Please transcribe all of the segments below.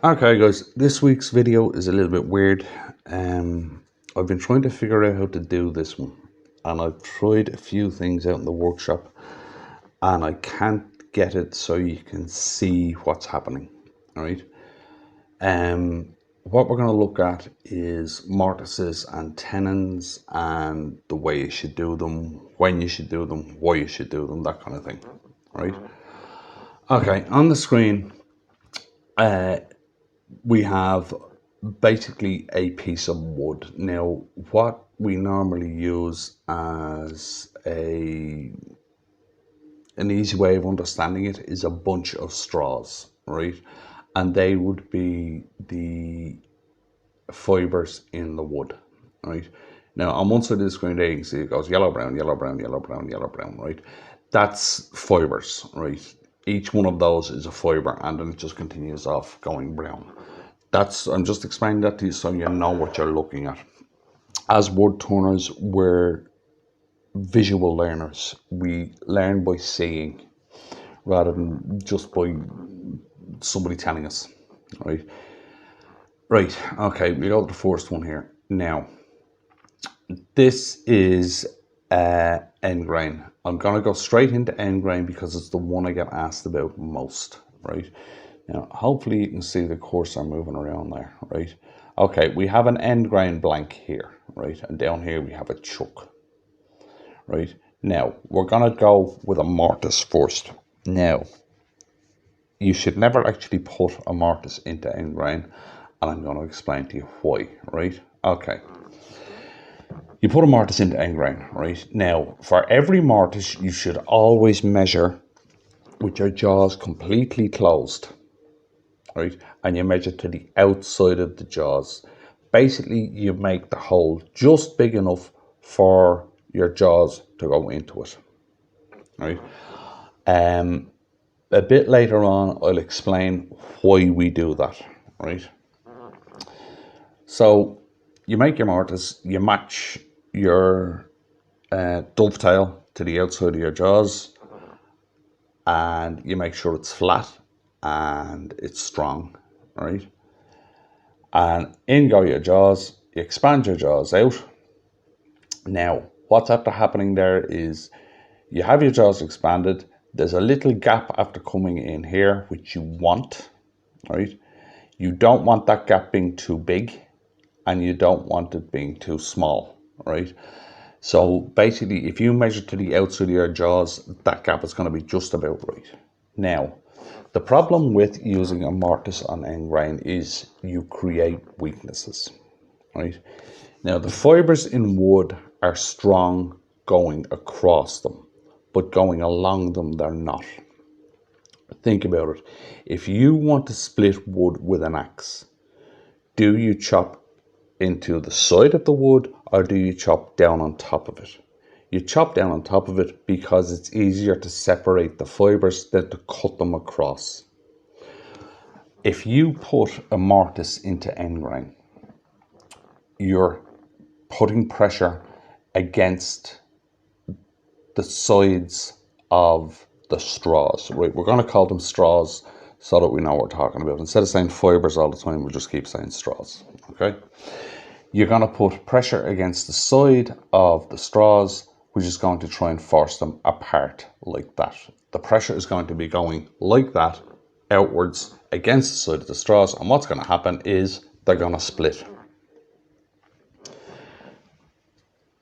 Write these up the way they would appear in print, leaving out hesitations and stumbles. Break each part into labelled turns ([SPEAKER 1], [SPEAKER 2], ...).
[SPEAKER 1] Okay guys, this week's video is a little bit weird. I've been trying to figure out how to do this one, and I've tried a few things out in the workshop and I can't get it so you can see what's happening. Alright. What we're going to look at is mortices and tenons and the way you should do them, when you should do them, why you should do them, that kind of thing. Right? Okay, on the screen we have basically a piece of wood. Now, what we normally use as an easy way of understanding it is a bunch of straws, right? And they would be the fibers in the wood, right? Now, on one side of the screen there, you can see it goes yellow, brown, yellow, brown, yellow, brown, yellow, brown, right? That's fibers, right? Each one of those is a fiber, and then it just continues off going brown. I'm just explaining that to you so you know what you're looking at. As wood turners, we're visual learners. We learn by seeing rather than just by somebody telling us, right? Right, okay, we got the first one here. Now, this is end grain. I'm gonna go straight into end grain because it's the one I get asked about most, right? Now, hopefully you can see the cursor moving around there, right? Okay, we have an end grain blank here, right? And down here we have a chuck, right? Now, we're gonna go with a mortise first. Now, you should never actually put a mortise into end grain, and I'm gonna explain to you why, right? Okay. You put a mortise into end grain, right? Now, for every mortise, you should always measure with your jaws completely closed, right? And you measure to the outside of the jaws. Basically, you make the hole just big enough for your jaws to go into it, right? A bit later on, I'll explain why we do that, right? So you make your mortise, you match your dovetail to the outside of your jaws, and you make sure it's flat and it's strong, right? And in go your jaws, you expand your jaws out. Now, what's after happening there is you have your jaws expanded. There's a little gap after coming in here, which you want, right? You don't want that gap being too big, and you don't want it being too small, right? So basically, if you measure to the outside of your jaws, that gap is going to be just about right. Now, the problem with using a mortise on end grain is you create weaknesses, right? Now, the fibers in wood are strong going across them, but going along them, they're not. Think about it. If you want to split wood with an axe, do you chop into the side of the wood or do you chop down on top of it? You chop down on top of it because it's easier to separate the fibers than to cut them across. If you put a mortise into end grain, you're putting pressure against the sides of the straws, right? We're going to call them straws so that we know what we're talking about. Instead of saying fibers all the time, we'll just keep saying straws, okay? You're going to put pressure against the side of the straws, which is going to try and force them apart like that. The pressure is going to be going like that, outwards against the side of the straws, and what's going to happen is they're going to split.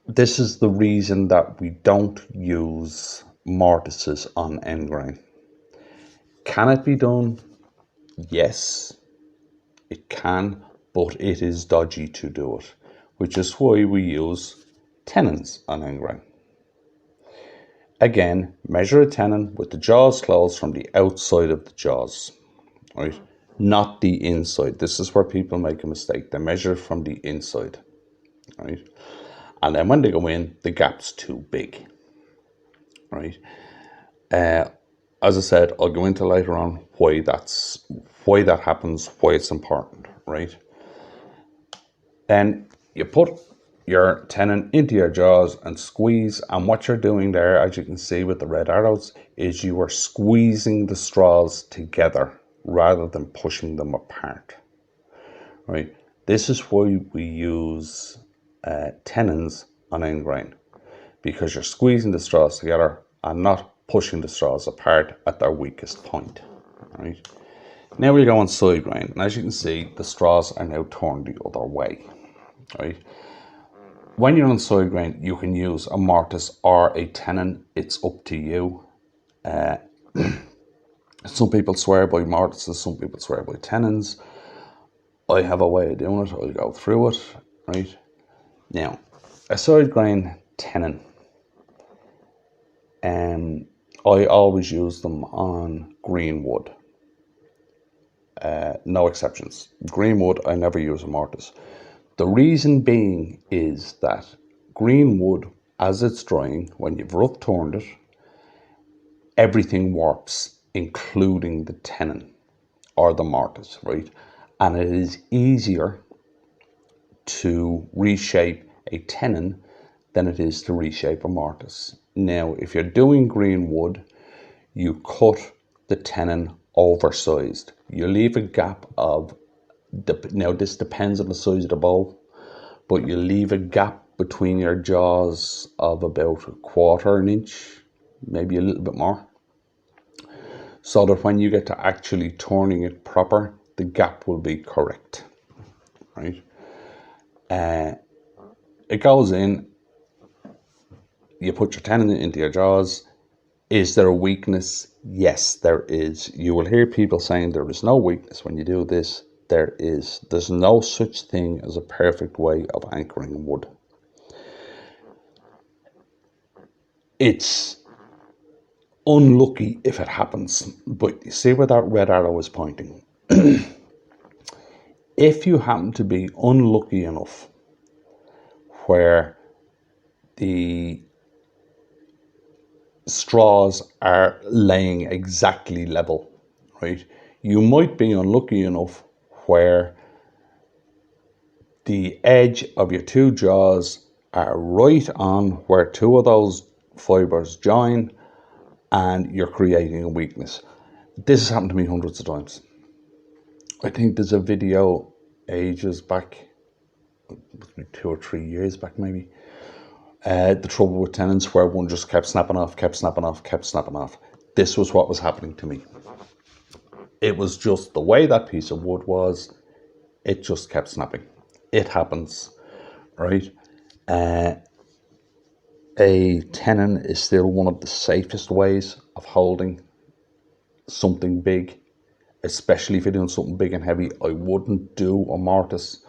[SPEAKER 1] This is the reason that we don't use mortises on end grain. Can it be done? Yes, it can, but it is dodgy to do it, which is why we use tenons on end grain. Again, measure a tenon with the jaws closed from the outside of the jaws, right? Not the inside. This is where people make a mistake. They measure from the inside, right? And then when they go in, the gap's too big, right? As I said, I'll go into later on why that happens, why it's important, right? Then you put your tenon into your jaws and squeeze, and what you're doing there, as you can see with the red arrows, is you are squeezing the straws together, rather than pushing them apart, right? This is why we use tenons on end grain, because you're squeezing the straws together and not pushing the straws apart at their weakest point, right? Now we go on side grain, and as you can see, the straws are now turned the other way, right? When you're on side grain, you can use a mortise or a tenon. It's up to you. Some people swear by mortises, some people swear by tenons. I have a way of doing it. I'll go through it, right? Now, a side grain tenon. I always use them on green wood. No exceptions. Green wood, I never use a mortise. The reason being is that green wood, as it's drying, when you've rough turned it, everything warps, including the tenon or the mortise, right? And it is easier to reshape a tenon than it is to reshape a mortise. Now, if you're doing green wood, you cut the tenon oversized. You leave a gap of, now this depends on the size of the bowl, but you leave a gap between your jaws of about 1/4 inch, maybe a little bit more, so that when you get to actually turning it proper, the gap will be correct, right? It goes in, you put your tenon into your jaws. Is there a weakness? Yes, there is. You will hear people saying there is no weakness when you do this. There is. There's no such thing as a perfect way of anchoring wood. It's unlucky if it happens, but you see where that red arrow is pointing. If you happen to be unlucky enough where the straws are laying exactly level, right? You might be unlucky enough where the edge of your two jaws are right on where two of those fibers join, and you're creating a weakness. This has happened to me hundreds of times. I think there's a video ages back, 2 or 3 years back maybe, the trouble with tenons where one just kept snapping off, kept snapping off, kept snapping off. This was what was happening to me. It was just the way that piece of wood was, it just kept snapping. It happens, right? A tenon is still one of the safest ways of holding something big, especially if you're doing something big and heavy. I wouldn't do a mortise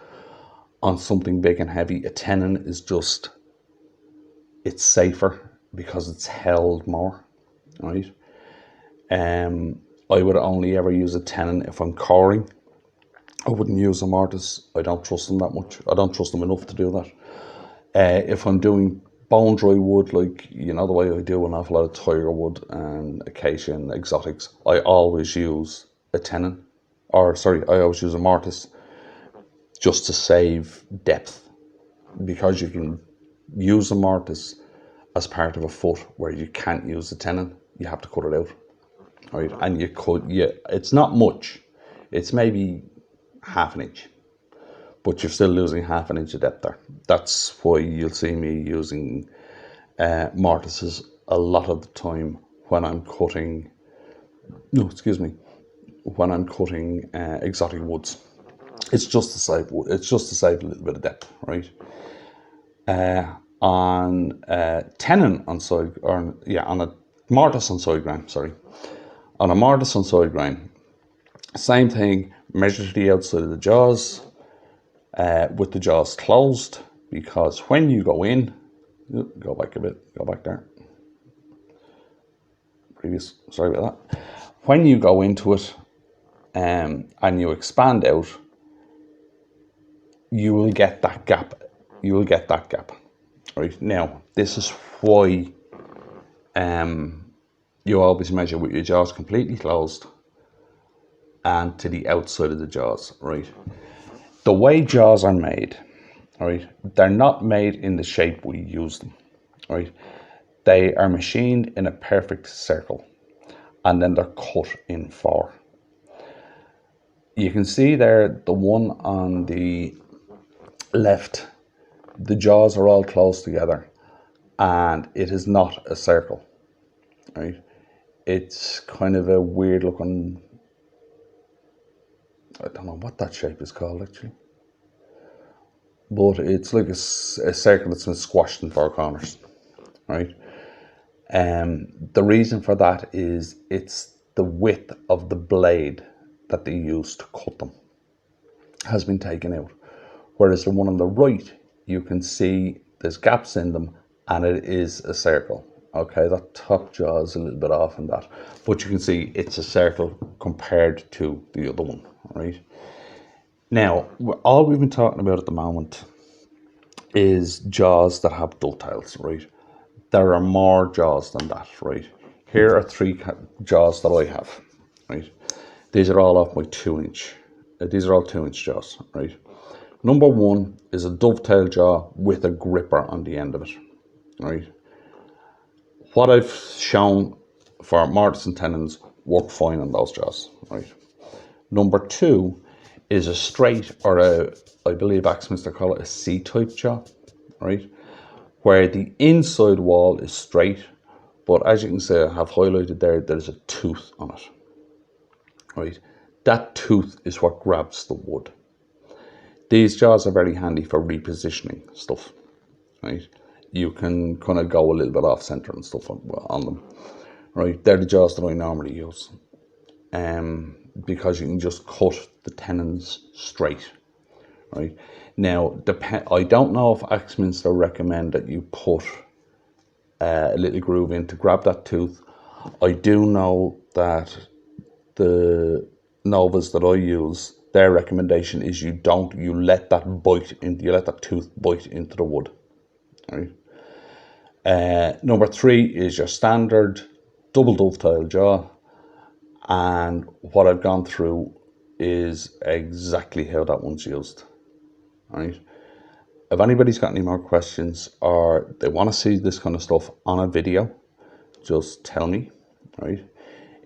[SPEAKER 1] on something big and heavy. A tenon is just, it's safer because it's held more, right? I would only ever use a tenon if I'm coring. I wouldn't use a mortise. I don't trust them that much. I don't trust them enough to do that. If I'm doing bone dry wood, like, you know, the way I do an awful lot of tiger wood and acacia and exotics, I always use a tenon, or sorry, I always use a mortise just to save depth, because you can use a mortise as part of a foot where you can't use the tenon. You have to cut it out, right? And you could, yeah, it's not much. It's maybe 1/2 inch, but you're still losing 1/2 inch of depth there. That's why you'll see me using mortises a lot of the time when I'm cutting, no, excuse me, when I'm cutting exotic woods. It's just to save wood. It's just to save a little bit of depth, right? On tenon on side, or yeah, on a mortise on side grain, sorry. On a mortise on side grain, same thing, measure to the outside of the jaws, with the jaws closed, because when you go in, go back a bit, go back there, previous, sorry about that. When you go into it and you expand out, you will get that gap. You will get that gap, right? Now, this is why you always measure with your jaws completely closed and to the outside of the jaws, right? The way jaws are made, right, they're not made in the shape we use them, right? They are machined in a perfect circle, and then they're cut in 4. You can see there, the one on the left, the jaws are all close together, and it is not a circle, right? It's kind of a weird looking, I don't know what that shape is called actually, but it's like a circle that's been squashed in four corners, right? The reason for that is it's the width of the blade that they use to cut them has been taken out. Whereas the one on the right, you can see there's gaps in them and it is a circle. Okay, that top jaw is a little bit off in that, but you can see it's a circle compared to the other one, right? Now, all we've been talking about at the moment is jaws that have dovetails, right? There are more jaws than that, right? Here are three jaws that I have, right? These are all off my 2-inch. These are all 2-inch jaws, right? Number one is a dovetail jaw with a gripper on the end of it, right? What I've shown for Mortice and Tennons work fine on those jaws, right? Number two is a straight, or I believe Axminster call it a C-type jaw, right? Where the inside wall is straight, but as you can see, I have highlighted there, there's a tooth on it, right? That tooth is what grabs the wood. These jaws are very handy for repositioning stuff, right? You can kind of go a little bit off center and stuff on them, right? They're the jaws that I normally use, because you can just cut the tenons straight, right? Now, I don't know if Axminster recommend that you put a little groove in to grab that tooth. I do know that the Novas that I use, their recommendation is you let that tooth bite into the wood, right? Number three is your standard double dovetail jaw, and what I've gone through is exactly how that one's used, right? If anybody's got any more questions or they want to see this kind of stuff on a video, just tell me, right?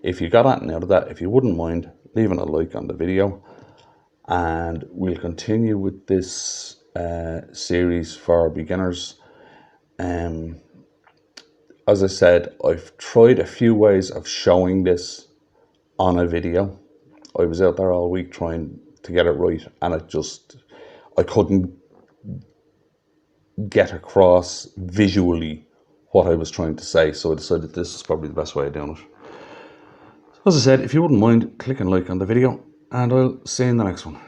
[SPEAKER 1] If you got anything out of that, if you wouldn't mind leaving a like on the video, and we'll continue with this series for beginners. As I said, I've tried a few ways of showing this on a video. I was out there all week trying to get it right, and I couldn't get across visually what I was trying to say, so I decided this is probably the best way of doing it. As I said, if you wouldn't mind, click and like on the video, and I'll see you in the next one.